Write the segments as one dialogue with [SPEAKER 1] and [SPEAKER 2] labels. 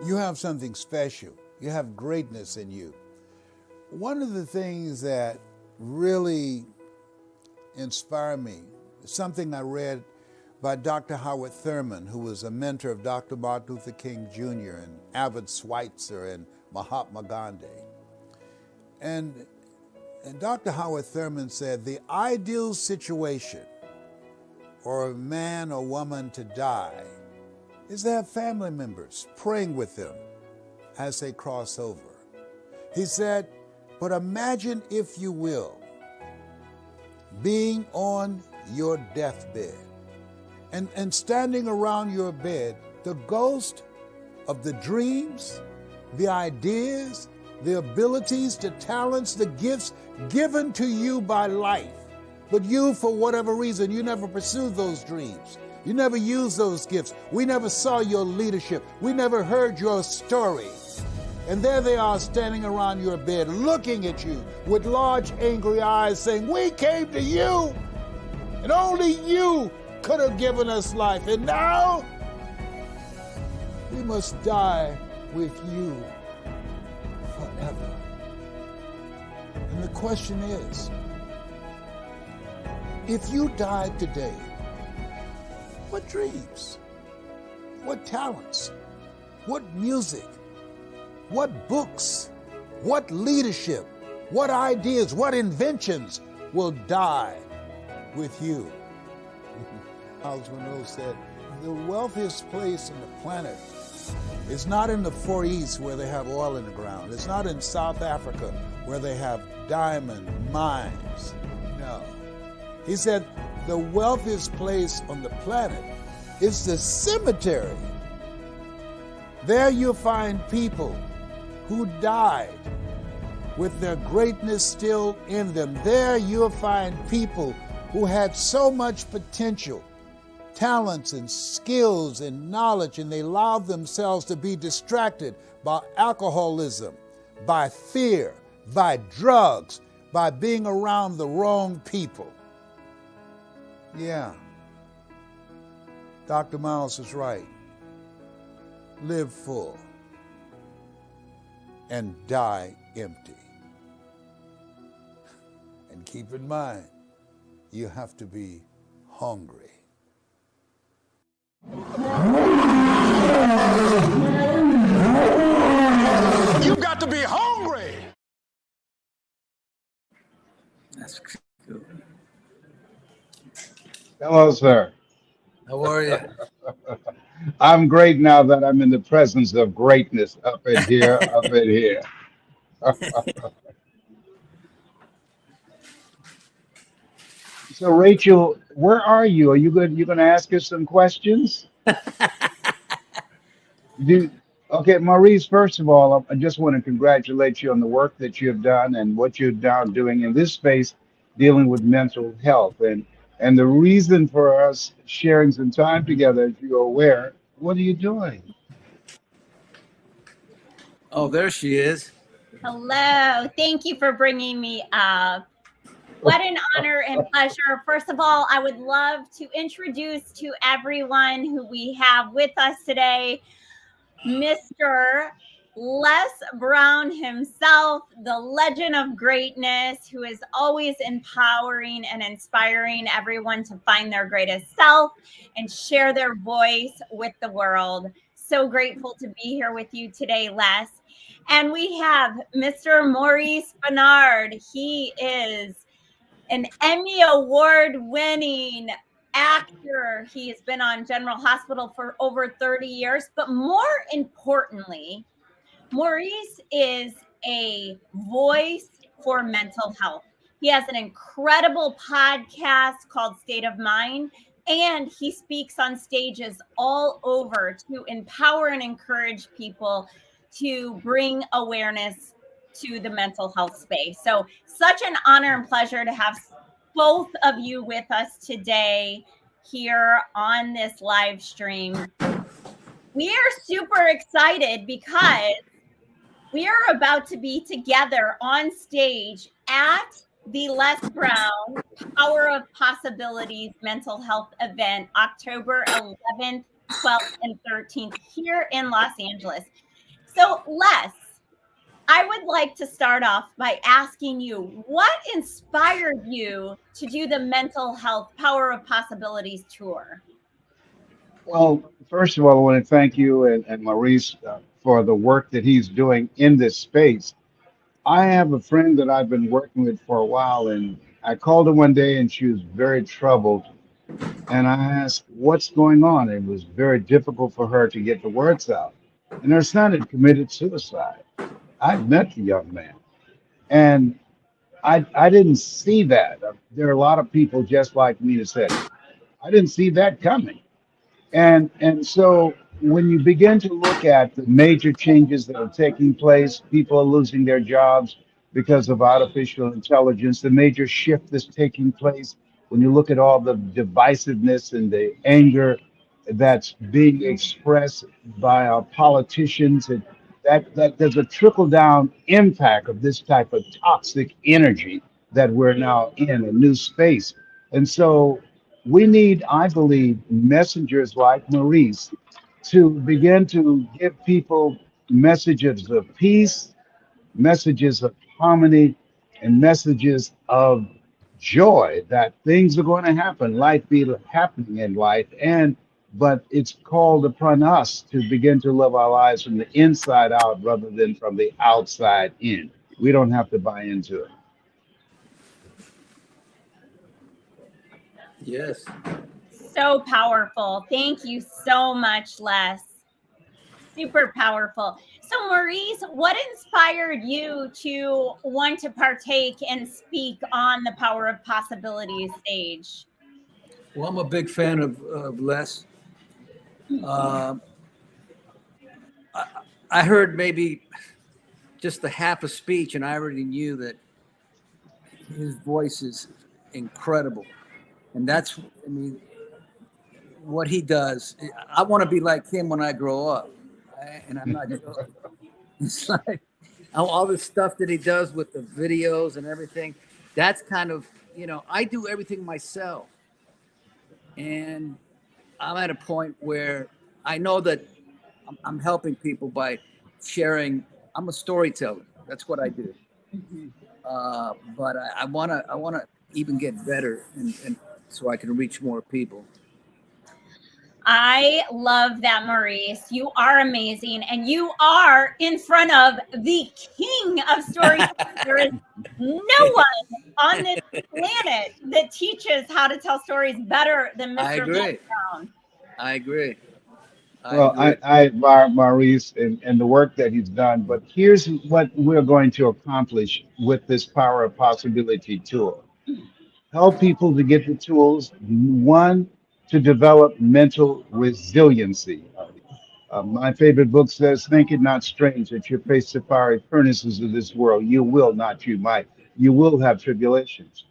[SPEAKER 1] You have something special. You have greatness in you. One of the things that really inspired me is something I read by Dr. Howard Thurman, who was a mentor of Dr. Martin Luther King Jr. and Albert Schweitzer and Mahatma Gandhi. And Dr. Howard Thurman said, the ideal situation for a man or woman to die is to have family members praying with them as they cross over. He said, but imagine, if you will, being on your deathbed and standing around your bed, the ghost of the dreams, the ideas, the abilities, the talents, the gifts given to you by life. But you, for whatever reason, you never pursued those dreams. You never used those gifts. We never saw your leadership. We never heard your story. And there they are standing around your bed, looking at you with large, angry eyes, saying, we came to you, and only you could have given us life. And now we must die with you forever. And the question is, if you died today, what dreams, what talents, what music, what books, what leadership, what ideas, what inventions will die with you? Miles Monroe said, the wealthiest place on the planet is not in the Far East where they have oil in the ground. It's not in South Africa where they have diamond mines. No. He said, the wealthiest place on the planet is the cemetery. There you'll find people who died with their greatness still in them. There you'll find people who had so much potential, talents and skills and knowledge, and they allowed themselves to be distracted by alcoholism, by fear, by drugs, by being around the wrong people. Yeah, Dr. Miles is right. Live full and die empty. And keep in mind, you have to be hungry. You've got to be hungry.
[SPEAKER 2] That's good.
[SPEAKER 3] Hello, sir.
[SPEAKER 2] How are you?
[SPEAKER 3] I'm great now that I'm in the presence of greatness up in here, up in here. So, Rachel, where are you? Are you good? You going to ask us some questions? Do Okay, Maurice. First of all, I just want to congratulate you on the work that you have done and what you're now doing in this space, dealing with mental health. And the reason for us sharing some time together, as you're aware, what are you doing?
[SPEAKER 2] Oh, there she is.
[SPEAKER 4] Hello. Thank you for bringing me up. What an honor and pleasure. First of all, I would love to introduce to everyone who we have with us today, Mr. Les Brown himself, the legend of greatness, who is always empowering and inspiring everyone to find their greatest self and share their voice with the world. So grateful to be here with you today, Les. And we have Mr. Maurice Bernard. He is an Emmy Award-winning actor. He has been on General Hospital for over 30 years. But more importantly, Maurice is a voice for mental health. He has an incredible podcast called State of Mind, and he speaks on stages all over to empower and encourage people to bring awareness to the mental health space. So such an honor and pleasure to have both of you with us today here on this live stream. We are super excited because we are about to be together on stage at the Les Brown Power of Possibilities mental health event, October 11th, 12th, and 13th here in Los Angeles. So, Les, I would like to start off by asking you what inspired you to do the Mental Health Power of Possibilities tour?
[SPEAKER 3] Well, first of all, I want to thank you and Maurice for the work that he's doing in this space. I have a friend that I've been working with for a while, and I called her one day and she was very troubled. And I asked, what's going on? It was very difficult for her to get the words out. And her son had committed suicide. I'd met the young man, and I didn't see that. There are a lot of people just like me that said, I didn't see that coming. And so when you begin to look at the major changes that are taking place, people are losing their jobs because of artificial intelligence, the major shift that's taking place, when you look at all the divisiveness and the anger that's being expressed by our politicians, and that there's a trickle down impact of this type of toxic energy that we're now in a new space. And so we need, I believe, messengers like Maurice to begin to give people messages of peace, messages of harmony, and messages of joy that things are going to happen. Life be happening in life, and but it's called upon us to begin to live our lives from the inside out rather than from the outside in. We don't have to buy into it.
[SPEAKER 2] Yes.
[SPEAKER 4] So powerful. Thank you so much, Les. Super powerful. So, Maurice, what inspired you to want to partake and speak on the Power of Possibilities stage?
[SPEAKER 2] Well, I'm a big fan of Les. Uh, I heard maybe just the half a speech, and I already knew that his voice is incredible. And that's, I mean, what he does. I want to be like him when I grow up. And I'm not joking. It's like all the stuff that he does with the videos and everything. That's kind of, I do everything myself. And I'm at a point where I know that I'm helping people by sharing. I'm a storyteller. That's what I do. But I wanna even get better, and so I can reach more people.
[SPEAKER 4] I love that, Maurice. You are amazing, and you are in front of the king of storytelling. There is no one on this planet that teaches how to tell stories better than Mr.
[SPEAKER 2] I agree.
[SPEAKER 4] Brown.
[SPEAKER 2] I agree.
[SPEAKER 3] Well, I admire Maurice and the work that he's done, but here's what we're going to accomplish with this Power of Possibility tool. Help people to get the tools, one, to develop mental resiliency. My favorite book says, think it not strange that you face the fiery furnaces of this world. You will, not you might. You will have tribulations.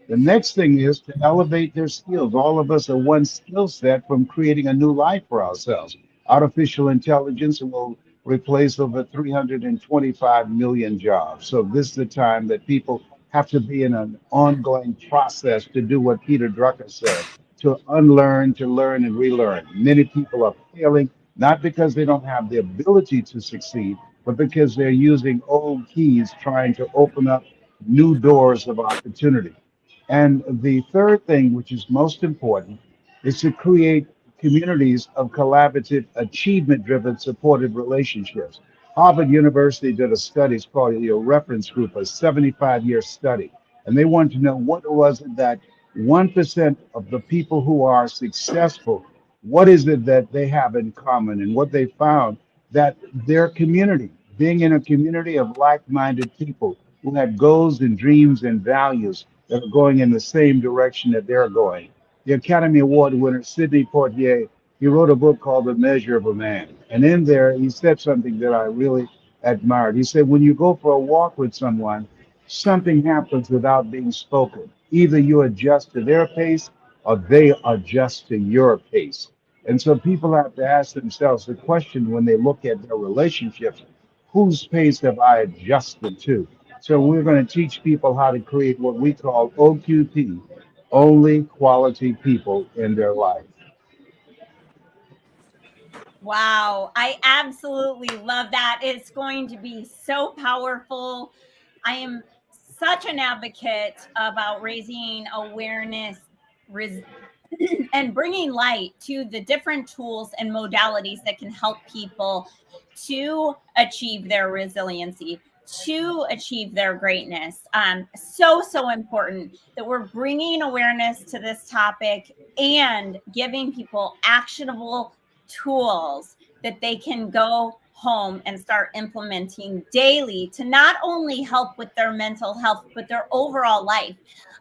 [SPEAKER 3] The next thing is to elevate their skills. All of us are one skill set from creating a new life for ourselves. Artificial intelligence will replace over 325 million jobs. So this is the time that people have to be in an ongoing process to do what Peter Drucker said, to unlearn, to learn, and relearn. Many people are failing, not because they don't have the ability to succeed, but because they're using old keys trying to open up new doors of opportunity. And the third thing, which is most important, is to create communities of collaborative, achievement driven, supported relationships. Harvard University did a study, it's called a reference group, a 75-year study. And they wanted to know what was it that 1% of the people who are successful, what is it that they have in common? And what they found that their community, being in a community of like minded people who had goals and dreams and values that are going in the same direction that they're going. The Academy Award winner, Sidney Poitier, he wrote a book called The Measure of a Man. And in there, he said something that I really admired. He said, when you go for a walk with someone, something happens without being spoken. Either you adjust to their pace or they adjust to your pace. And so people have to ask themselves the question when they look at their relationships, whose pace have I adjusted to? So we're going to teach people how to create what we call OQP, only quality people in their life.
[SPEAKER 4] Wow, I absolutely love that. It's going to be so powerful. I am such an advocate about raising awareness and bringing light to the different tools and modalities that can help people to achieve their resiliency, to achieve their greatness. So important that we're bringing awareness to this topic and giving people actionable tools that they can go home and start implementing daily to not only help with their mental health, but their overall life.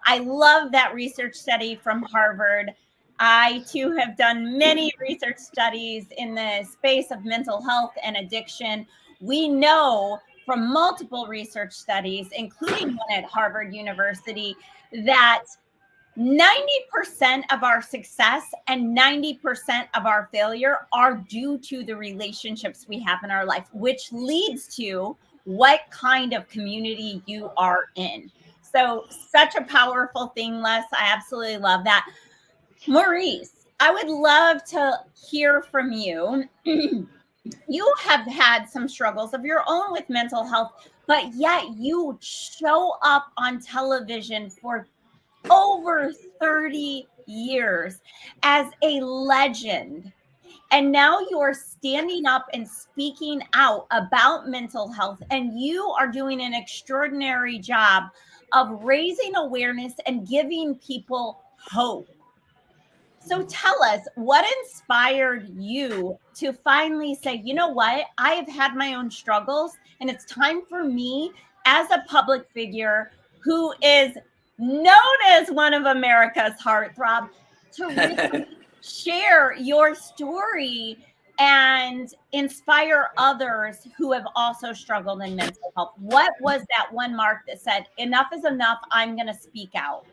[SPEAKER 4] I love that research study from Harvard. I too have done many research studies in the space of mental health and addiction. We know from multiple research studies, including one at Harvard University, that 90% of our success and 90% of our failure are due to the relationships we have in our life, which leads to what kind of community you are in. So, such a powerful thing, Les. I absolutely love that. Maurice, I would love to hear from you. You have had some struggles of your own with mental health, but yet you show up on television for over 30 years as a legend. And now you're standing up and speaking out about mental health, and you are doing an extraordinary job of raising awareness and giving people hope. So tell us, what inspired you to finally say, you know what, I have had my own struggles, and it's time for me as a public figure who is known as one of America's heartthrob to really share your story and inspire others who have also struggled in mental health? What was that one mark that said, enough is enough, I'm going to speak out?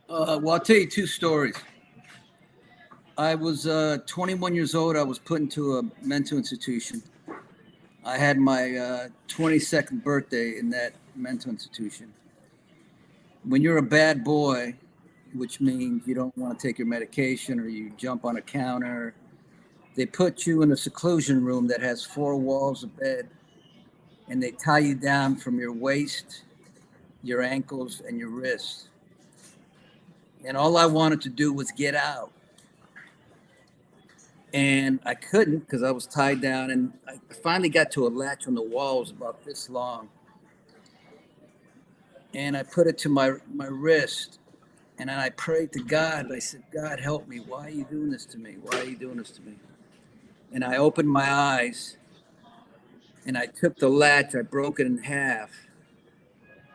[SPEAKER 2] Well, I'll tell you two stories. I was 21 years old. I was put into a mental institution. I had my 22nd birthday in that mental institution. When you're a bad boy, which means you don't want to take your medication or you jump on a counter, they put you in a seclusion room that has 4 walls of bed, and they tie you down from your waist, your ankles, and your wrists. And all I wanted to do was get out. And I couldn't because I was tied down. And I finally got to a latch on the wall, it was about this long. And I put it to my wrist. And then I prayed to God. I said, God, help me. Why are you doing this to me? Why are you doing this to me? And I opened my eyes and I took the latch, I broke it in half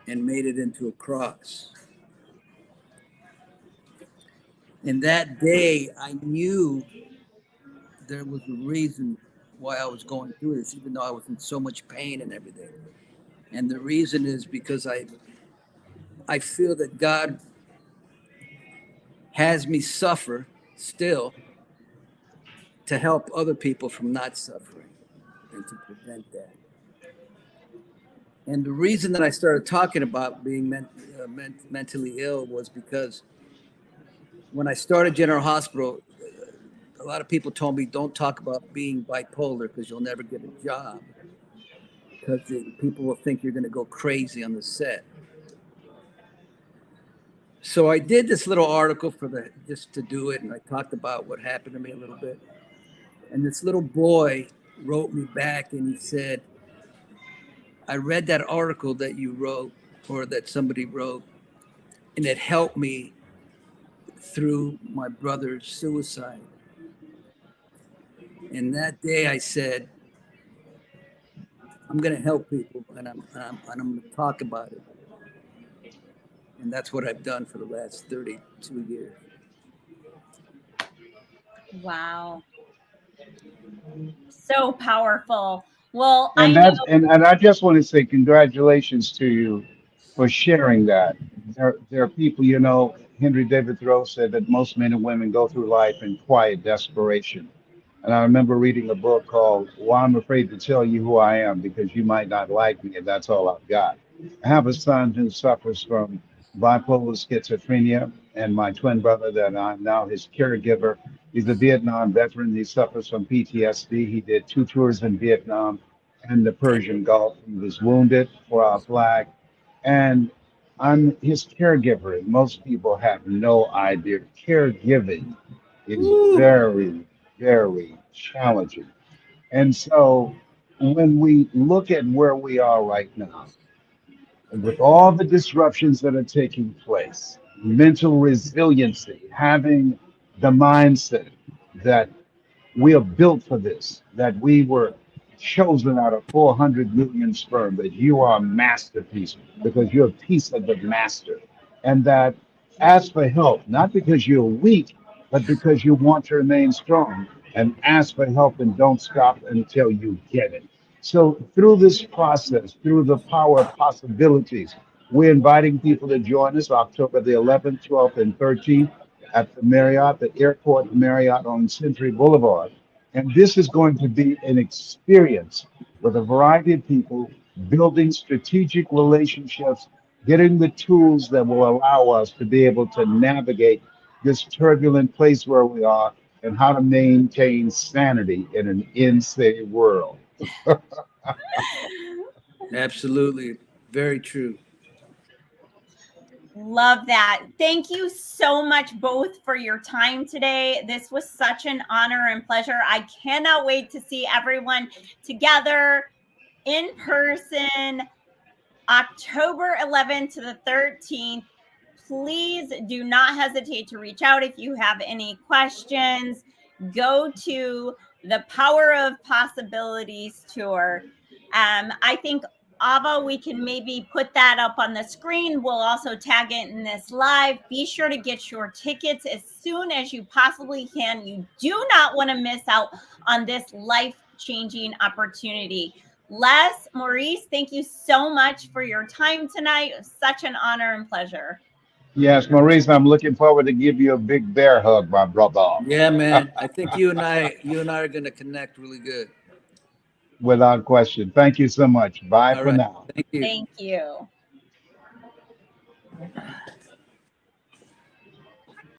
[SPEAKER 2] and made it into a cross. And that day, I knew there was a reason why I was going through this, even though I was in so much pain and everything. And the reason is because I feel that God has me suffer still to help other people from not suffering and to prevent that. And the reason that I started talking about being mentally ill was because when I started General Hospital, a lot of people told me, don't talk about being bipolar because you'll never get a job, because people will think you're going to go crazy on the set. So I did this little article just to do it, and I talked about what happened to me a little bit. And this little boy wrote me back and he said, I read that article that you wrote or that somebody wrote, and it helped me through my brother's suicide. And that day I said, I'm going to help people, and I'm going to talk about it. And that's what I've done for the last 32 years.
[SPEAKER 4] Wow. So powerful. Well, I
[SPEAKER 3] And
[SPEAKER 4] know.
[SPEAKER 3] and I just want to say congratulations to you for sharing that. There are people, you know, Henry David Thoreau said that most men and women go through life in quiet desperation. And I remember reading a book called Why I'm Afraid to Tell You Who I Am Because You Might Not Like Me, and that's all I've got. I have a son who suffers from bipolar schizophrenia, and my twin brother that I'm now his caregiver. He's a Vietnam veteran. He suffers from PTSD. He did 2 tours in Vietnam and the Persian Gulf. He was wounded for our flag. And I'm his caregiver. And most people have no idea. Caregiving is
[SPEAKER 2] Woo.
[SPEAKER 3] very, very challenging. And so when we look at where we are right now, and with all the disruptions that are taking place, mental resiliency, having the mindset that we are built for this, that we were chosen out of 400 million sperm, that you are a masterpiece because you're a piece of the master. And that ask for help, not because you're weak, but because you want to remain strong. And ask for help and don't stop until you get it. So, through this process, through the power of possibilities, we're inviting people to join us October the 11th, 12th, and 13th at the Marriott, the Airport Marriott on Century Boulevard. And this is going to be an experience with a variety of people building strategic relationships, getting the tools that will allow us to be able to navigate this turbulent place where we are and how to maintain sanity in an insane world.
[SPEAKER 2] Absolutely. Very true.
[SPEAKER 4] Love that. Thank you so much both for your time today. This was such an honor and pleasure. I cannot wait to see everyone together in person October 11th to the 13th. Please do not hesitate to reach out if you have any questions. Go to the Power of Possibilities tour. I think Ava, we can maybe put that up on the screen. We'll also tag it in this live. Be sure to get your tickets as soon as you possibly can. You do not want to miss out on this life-changing opportunity. Les, Maurice, thank you so much for your time tonight. It was such an honor and pleasure.
[SPEAKER 3] Yes, Maurice, I'm looking forward to give you a big bear hug, my brother.
[SPEAKER 2] Yeah, man. I think you and I are gonna connect really good.
[SPEAKER 3] Without question. Thank you so much. Bye
[SPEAKER 2] All
[SPEAKER 3] for
[SPEAKER 2] right.
[SPEAKER 3] now.
[SPEAKER 2] Thank you.
[SPEAKER 4] Thank you.